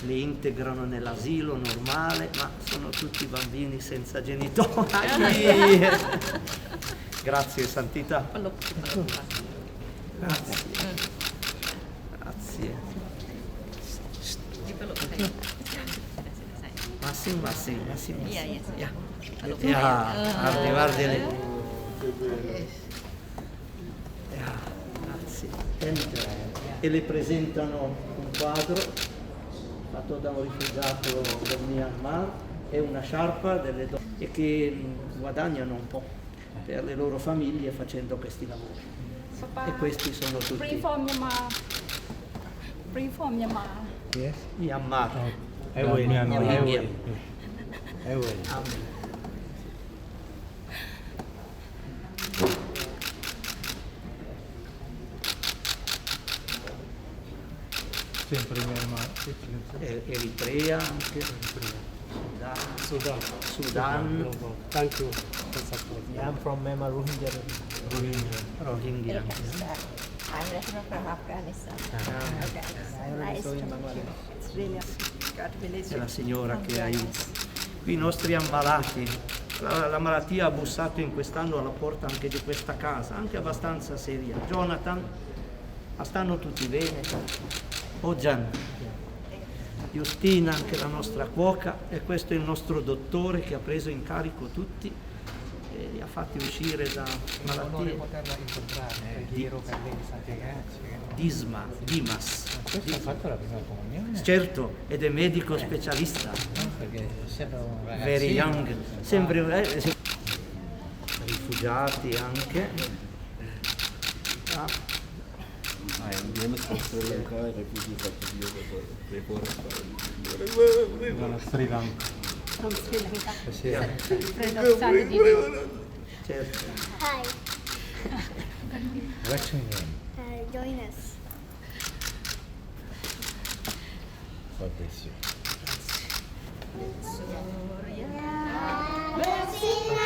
li integrano nell'asilo normale, ma sono tutti bambini senza genitori. Grazie Santità. Grazie. Grazie. Masih. Iya. Ya, guardi lì. Grazie. E le presentano un quadro fatto da un rifugiato del Myanmar e una sciarpa delle donne e che guadagnano un po' per le loro famiglie facendo questi lavori. Papa, E questi sono Free tutti from Myanmar. Free from Myanmar. Yes. Myanmar. I will. Rohingya. I will. Amen. Sempre in Myanmar. Eritrea anche, Sudan, Thank you for support. I'm from Myanmar, Rohingya. Rohingya. I'm from Afghanistan. I Nice to meet you. It's really God bless È you. la signora che aiuta. Qui i nostri ammalati, la malattia ha bussato in quest'anno alla porta anche di questa casa, anche abbastanza seria. Jonathan, ma stanno tutti bene? Ojan, Justina, anche la nostra cuoca, e questo è il nostro dottore che ha preso in carico tutti e li ha fatti uscire da malattie. poterla incontrare, preghiero per lei di Sant'Ignazio. Dimas. Questo ha fatto la prima comunione? Certo, ed è medico specialista. Perché sembra un ragazzino. Very young, sembra rifugiati anche. Ah, Andiamo a Sri Lanka, i rifugi fatti report. Dalla Sri Lanka. From Sri Lanka. Sì. Friend of Santidino. certo. Hi, What's your name? join us. God bless you. Vecina